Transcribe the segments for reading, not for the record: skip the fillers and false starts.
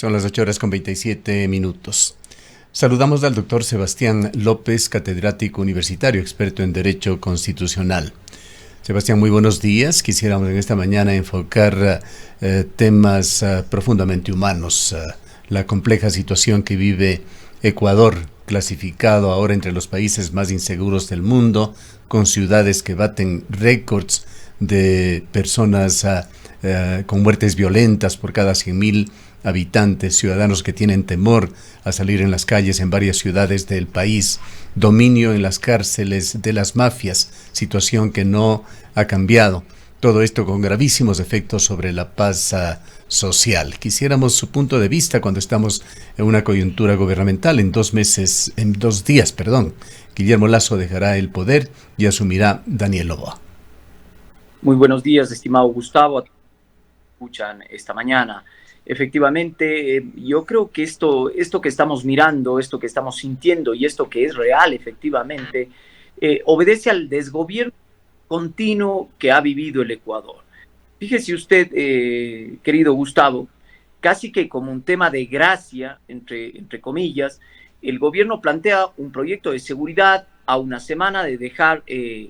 Son las 8:27. Saludamos al doctor Sebastián López, catedrático universitario, experto en Derecho Constitucional. Sebastián, muy buenos días. Quisiéramos en esta mañana enfocar temas profundamente humanos. La compleja situación que vive Ecuador, clasificado ahora entre los países más inseguros del mundo, con ciudades que baten récords de personas con muertes violentas por cada 100.000 habitantes, ciudadanos que tienen temor a salir en las calles en varias ciudades del país, dominio en las cárceles de las mafias, situación que no ha cambiado. Todo esto con gravísimos efectos sobre la paz social. Quisiéramos su punto de vista cuando estamos en una coyuntura gubernamental. En 2 días, Guillermo Lasso dejará el poder y asumirá Daniel Noboa. Muy buenos días, estimado Gustavo. Escuchan esta mañana. Efectivamente, yo creo que esto que estamos mirando, esto que estamos sintiendo y esto que es real, efectivamente, obedece al desgobierno continuo que ha vivido el Ecuador. Fíjese usted, querido Gustavo, casi que como un tema de gracia, entre comillas, el gobierno plantea un proyecto de seguridad a una semana de dejar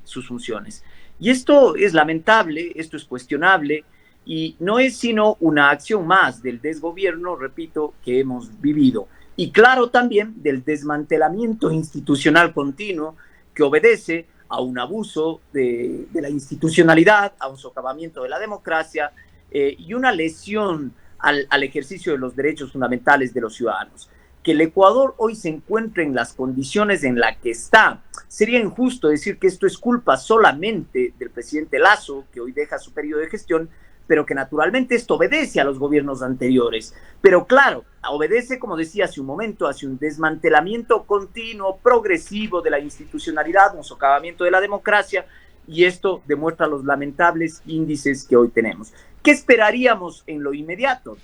sus funciones. Y esto es lamentable, esto es cuestionable, y no es sino una acción más del desgobierno, repito, que hemos vivido. Y claro, también del desmantelamiento institucional continuo que obedece a un abuso de la institucionalidad, a un socavamiento de la democracia y una lesión al ejercicio de los derechos fundamentales de los ciudadanos. Que el Ecuador hoy se encuentre en las condiciones en las que está. Sería injusto decir que esto es culpa solamente del presidente Lasso, que hoy deja su periodo de gestión, pero que naturalmente esto obedece a los gobiernos anteriores. Pero claro, obedece, como decía hace un momento, hacia un desmantelamiento continuo, progresivo de la institucionalidad, un socavamiento de la democracia, y esto demuestra los lamentables índices que hoy tenemos. ¿Qué esperaríamos en lo inmediato?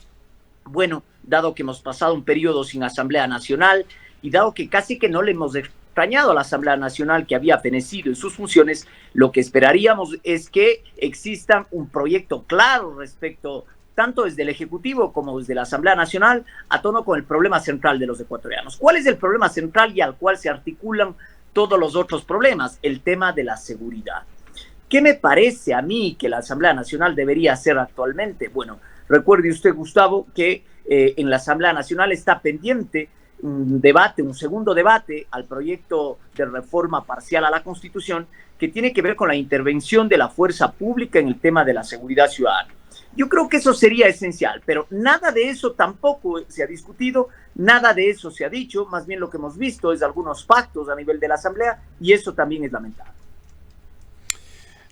Bueno, dado que hemos pasado un periodo sin Asamblea Nacional y dado que casi que no le hemos extrañado a la Asamblea Nacional que había fenecido en sus funciones, lo que esperaríamos es que exista un proyecto claro respecto, tanto desde el Ejecutivo como desde la Asamblea Nacional, a tono con el problema central de los ecuatorianos. ¿Cuál es el problema central y al cual se articulan todos los otros problemas? El tema de la seguridad. ¿Qué me parece a mí que la Asamblea Nacional debería hacer actualmente? Bueno, recuerde usted, Gustavo, que en la Asamblea Nacional está pendiente un segundo debate al proyecto de reforma parcial a la Constitución que tiene que ver con la intervención de la fuerza pública en el tema de la seguridad ciudadana. Yo creo que eso sería esencial, pero nada de eso tampoco se ha discutido, nada de eso se ha dicho, más bien lo que hemos visto es algunos pactos a nivel de la Asamblea y eso también es lamentable.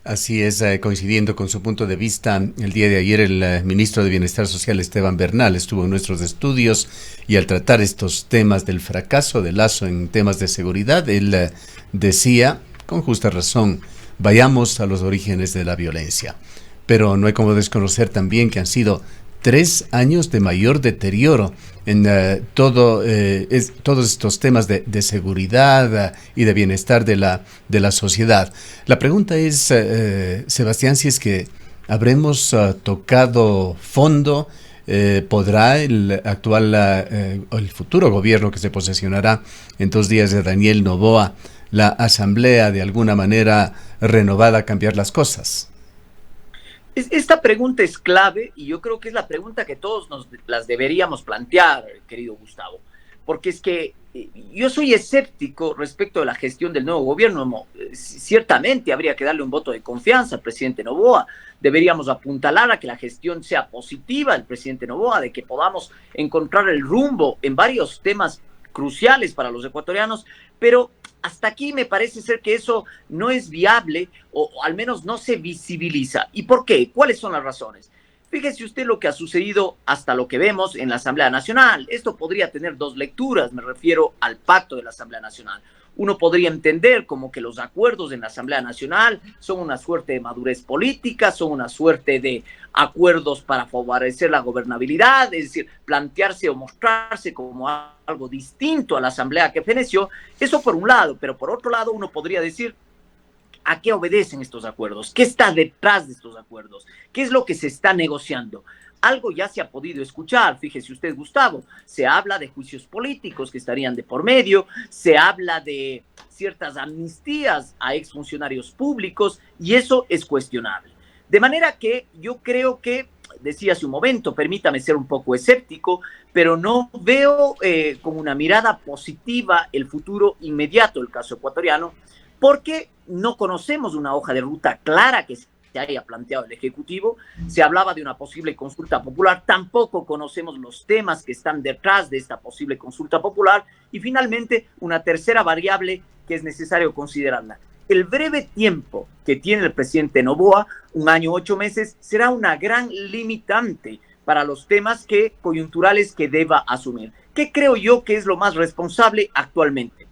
Así es, coincidiendo con su punto de vista, el día de ayer el ministro de Bienestar Social, Esteban Bernal, estuvo en nuestros estudios y al tratar estos temas del fracaso de Lasso en temas de seguridad, él decía, con justa razón, vayamos a los orígenes de la violencia. Pero no hay como desconocer también que han sido 3 años de mayor deterioro en todos estos temas de seguridad y de bienestar de la sociedad. La pregunta es, Sebastián, si es que habremos tocado fondo, ¿podrá el actual o el futuro gobierno que se posesionará en 2 días de Daniel Noboa, la asamblea de alguna manera renovada, cambiar las cosas? Esta pregunta es clave y yo creo que es la pregunta que todos nos las deberíamos plantear, querido Gustavo, porque es que yo soy escéptico respecto de la gestión del nuevo gobierno. Ciertamente habría que darle un voto de confianza al presidente Noboa, deberíamos apuntalar a que la gestión sea positiva del presidente Noboa, de que podamos encontrar el rumbo en varios temas cruciales para los ecuatorianos, pero hasta aquí me parece ser que eso no es viable o al menos no se visibiliza. ¿Y por qué? ¿Cuáles son las razones? Fíjese usted lo que ha sucedido hasta lo que vemos en la Asamblea Nacional. Esto podría tener 2 lecturas, me refiero al pacto de la Asamblea Nacional. Uno podría entender como que los acuerdos en la Asamblea Nacional son una suerte de madurez política, son una suerte de acuerdos para favorecer la gobernabilidad, es decir, plantearse o mostrarse como algo distinto a la Asamblea que feneció. Eso por un lado, pero por otro lado uno podría decir, ¿a qué obedecen estos acuerdos? ¿Qué está detrás de estos acuerdos? ¿Qué es lo que se está negociando? algo ya se ha podido escuchar. Fíjese usted, Gustavo, se habla de juicios políticos que estarían de por medio, se habla de ciertas amnistías a exfuncionarios públicos y eso es cuestionable. De manera que yo creo que, decía hace un momento, permítame ser un poco escéptico, pero no veo con una mirada positiva el futuro inmediato del caso ecuatoriano, porque no conocemos una hoja de ruta clara que se haya planteado el Ejecutivo. Se hablaba de una posible consulta popular, tampoco conocemos los temas que están detrás de esta posible consulta popular, y finalmente una tercera variable que es necesario considerarla. El breve tiempo que tiene el presidente Noboa, 1 año 8 meses, será una gran limitante para los temas coyunturales que deba asumir. ¿Qué creo yo que es lo más responsable actualmente?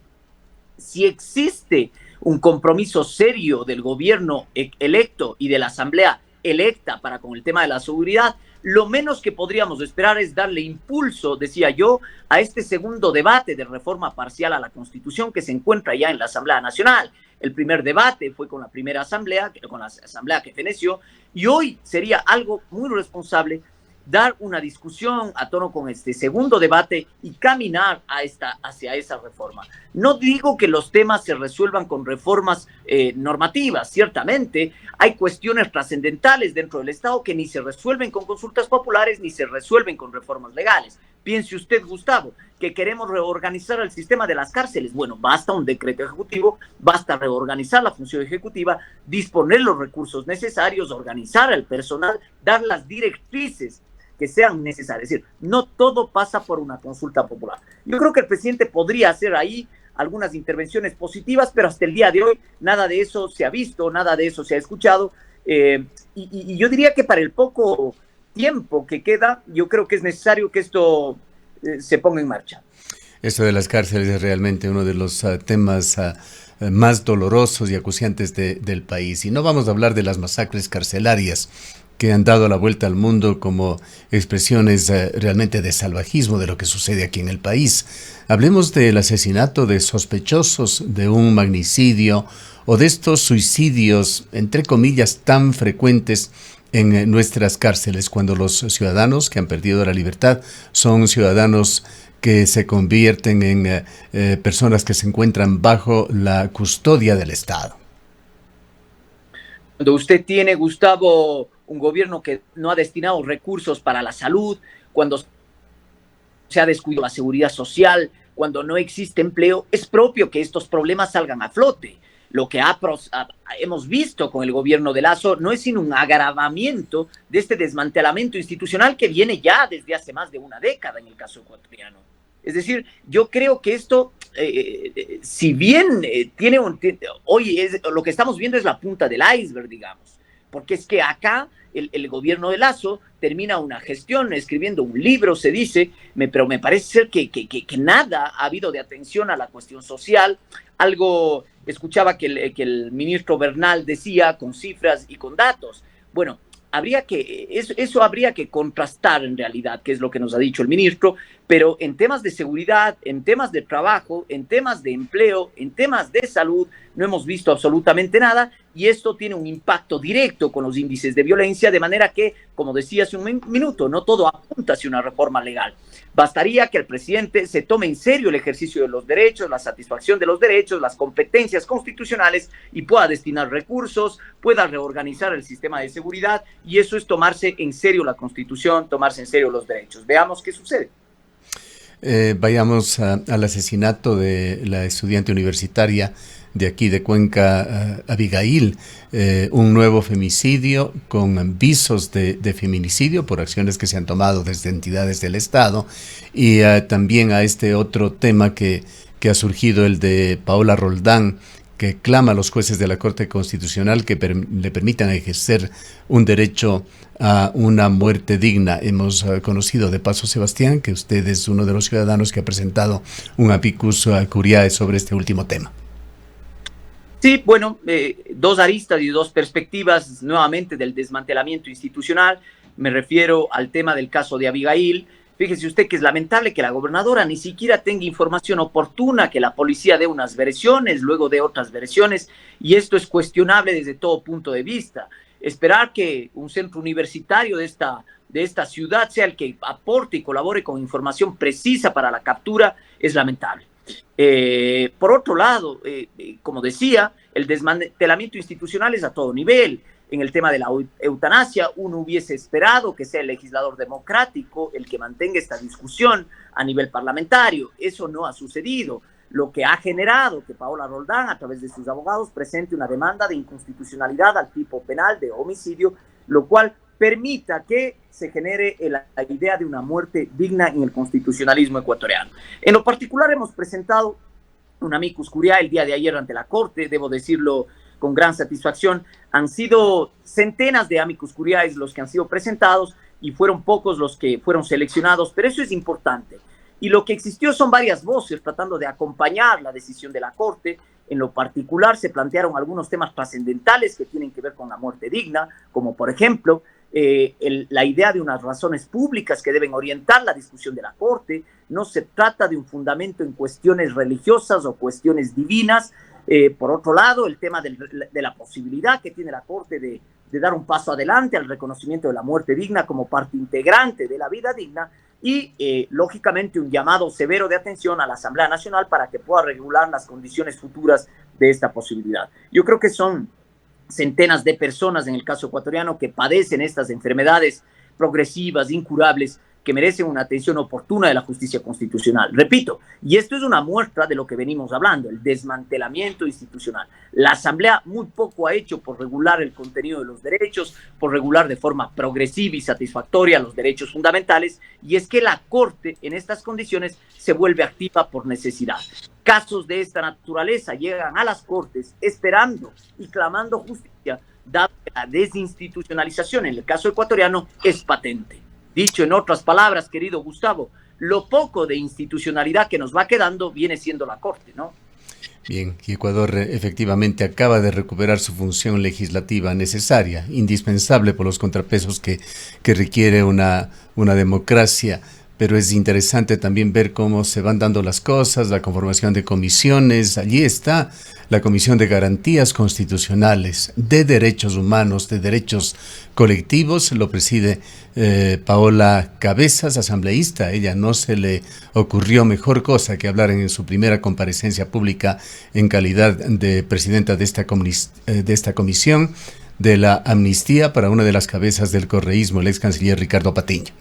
Si existe un compromiso serio del gobierno electo y de la asamblea electa para con el tema de la seguridad, lo menos que podríamos esperar es darle impulso, decía yo, a este segundo debate de reforma parcial a la Constitución que se encuentra ya en la Asamblea Nacional. El primer debate fue con la primera asamblea, con la asamblea que feneció, y hoy sería algo muy responsable dar una discusión a tono con este segundo debate y caminar hacia esa reforma. No digo que los temas se resuelvan con reformas normativas, ciertamente hay cuestiones trascendentales dentro del Estado que ni se resuelven con consultas populares ni se resuelven con reformas legales. Piense usted, Gustavo, que queremos reorganizar el sistema de las cárceles. Bueno, basta un decreto ejecutivo, basta reorganizar la función ejecutiva, disponer los recursos necesarios, organizar el personal, dar las directrices que sean necesarias. Es decir, no todo pasa por una consulta popular. Yo creo que el presidente podría hacer ahí algunas intervenciones positivas, pero hasta el día de hoy nada de eso se ha visto, nada de eso se ha escuchado. Y yo diría que para el poco tiempo que queda, yo creo que es necesario que esto se ponga en marcha. Esto de las cárceles es realmente uno de los temas más dolorosos y acuciantes del país. Y no vamos a hablar de las masacres carcelarias que han dado la vuelta al mundo como expresiones realmente de salvajismo de lo que sucede aquí en el país. Hablemos del asesinato de sospechosos de un magnicidio o de estos suicidios, entre comillas, tan frecuentes en nuestras cárceles, cuando los ciudadanos que han perdido la libertad son ciudadanos que se convierten en personas que se encuentran bajo la custodia del Estado. Cuando usted tiene, Gustavo, un gobierno que no ha destinado recursos para la salud, cuando se ha descuidado la seguridad social, cuando no existe empleo, es propio que estos problemas salgan a flote. Lo que hemos visto con el gobierno de Lasso no es sino un agravamiento de este desmantelamiento institucional que viene ya desde hace más de una década en el caso ecuatoriano. Es decir, yo creo que esto, si bien hoy lo que estamos viendo es la punta del iceberg, digamos, porque es que acá el gobierno de Lasso termina una gestión escribiendo un libro, se dice, pero me parece ser que nada ha habido de atención a la cuestión social. Algo escuchaba que el ministro Bernal decía con cifras y con datos. Bueno, eso habría que contrastar en realidad, que es lo que nos ha dicho el ministro, pero en temas de seguridad, en temas de trabajo, en temas de empleo, en temas de salud, no hemos visto absolutamente nada, y esto tiene un impacto directo con los índices de violencia, de manera que, como decía hace un minuto, no todo apunta hacia una reforma legal. Bastaría que el presidente se tome en serio el ejercicio de los derechos, la satisfacción de los derechos, las competencias constitucionales y pueda destinar recursos, pueda reorganizar el sistema de seguridad, y eso es tomarse en serio la Constitución, tomarse en serio los derechos. Veamos qué sucede. Vayamos al asesinato de la estudiante universitaria de aquí de Cuenca, Abigail, un nuevo femicidio con visos de feminicidio por acciones que se han tomado desde entidades del Estado, y también a este otro tema que ha surgido, el de Paola Roldán, que clama a los jueces de la Corte Constitucional que le permitan ejercer un derecho a una muerte digna. Hemos conocido de paso, Sebastián, que usted es uno de los ciudadanos que ha presentado un amicus curiae sobre este último tema. Sí, bueno, dos aristas y dos perspectivas nuevamente del desmantelamiento institucional. Me refiero al tema del caso de Abigail. Fíjese usted que es lamentable que la gobernadora ni siquiera tenga información oportuna, que la policía dé unas versiones, luego dé otras versiones, y esto es cuestionable desde todo punto de vista. Esperar que un centro universitario de de esta ciudad sea el que aporte y colabore con información precisa para la captura es lamentable. Por otro lado, como decía, el desmantelamiento institucional es a todo nivel. En el tema de la eutanasia, uno hubiese esperado que sea el legislador democrático el que mantenga esta discusión a nivel parlamentario. Eso no ha sucedido, lo que ha generado que Paola Roldán, a través de sus abogados, presente una demanda de inconstitucionalidad al tipo penal de homicidio, lo cual permita que se genere la idea de una muerte digna en el constitucionalismo ecuatoriano. En lo particular, hemos presentado un amicus curiae el día de ayer ante la Corte, debo decirlo con gran satisfacción. Han sido centenas de amicus curiae los que han sido presentados y fueron pocos los que fueron seleccionados, pero eso es importante. Y lo que existió son varias voces tratando de acompañar la decisión de la Corte. En lo particular se plantearon algunos temas trascendentales que tienen que ver con la muerte digna, como por ejemplo la idea de unas razones públicas que deben orientar la discusión de la Corte. No se trata de un fundamento en cuestiones religiosas o cuestiones divinas. Por otro lado, el tema de la posibilidad que tiene la Corte de dar un paso adelante al reconocimiento de la muerte digna como parte integrante de la vida digna y, lógicamente, un llamado severo de atención a la Asamblea Nacional para que pueda regular las condiciones futuras de esta posibilidad. Yo creo que son centenas de personas en el caso ecuatoriano que padecen estas enfermedades progresivas, incurables, que merecen una atención oportuna de la justicia constitucional. Repito, y esto es una muestra de lo que venimos hablando, el desmantelamiento institucional. La Asamblea muy poco ha hecho por regular el contenido de los derechos, por regular de forma progresiva y satisfactoria los derechos fundamentales, y es que la Corte en estas condiciones se vuelve activa por necesidad. Casos de esta naturaleza llegan a las Cortes esperando y clamando justicia, dado que la desinstitucionalización en el caso ecuatoriano es patente. Dicho en otras palabras, querido Gustavo, lo poco de institucionalidad que nos va quedando viene siendo la Corte, ¿no? Bien, y Ecuador efectivamente acaba de recuperar su función legislativa necesaria, indispensable por los contrapesos que requiere una democracia. Pero es interesante también ver cómo se van dando las cosas, la conformación de comisiones. Allí está la Comisión de Garantías Constitucionales, de Derechos Humanos, de Derechos Colectivos. Lo preside Paola Cabezas, asambleísta. Ella no se le ocurrió mejor cosa que hablar en su primera comparecencia pública en calidad de presidenta de esta comisión de la amnistía para una de las cabezas del correísmo, el ex canciller Ricardo Patiño.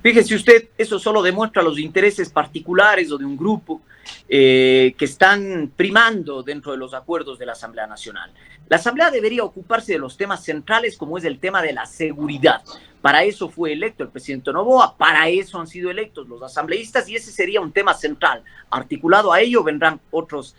Fíjese usted, eso solo demuestra los intereses particulares o de un grupo que están primando dentro de los acuerdos de la Asamblea Nacional. La Asamblea debería ocuparse de los temas centrales, como es el tema de la seguridad. Para eso fue electo el presidente Noboa, para eso han sido electos los asambleístas y ese sería un tema central. Articulado a ello vendrán otros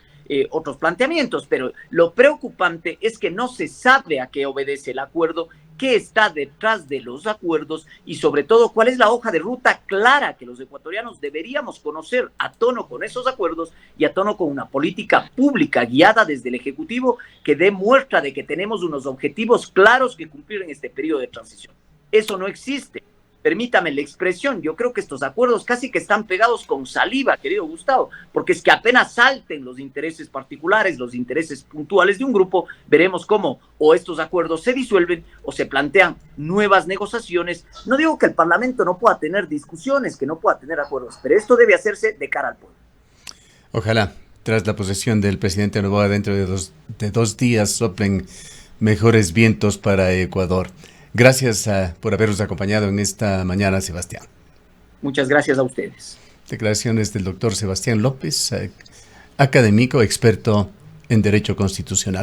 planteamientos, pero lo preocupante es que no se sabe a qué obedece el acuerdo, qué está detrás de los acuerdos y sobre todo cuál es la hoja de ruta clara que los ecuatorianos deberíamos conocer a tono con esos acuerdos y a tono con una política pública guiada desde el Ejecutivo que dé muestra de que tenemos unos objetivos claros que cumplir en este periodo de transición. Eso no existe. Permítame la expresión, yo creo que estos acuerdos casi que están pegados con saliva, querido Gustavo, porque es que apenas salten los intereses particulares, los intereses puntuales de un grupo, veremos cómo o estos acuerdos se disuelven o se plantean nuevas negociaciones. No digo que el Parlamento no pueda tener discusiones, que no pueda tener acuerdos, pero esto debe hacerse de cara al pueblo. Ojalá, tras la posesión del presidente Noboa dentro de dos días, soplen mejores vientos para Ecuador. Gracias por habernos acompañado en esta mañana, Sebastián. Muchas gracias a ustedes. Declaraciones del doctor Sebastián López, académico, experto en Derecho Constitucional.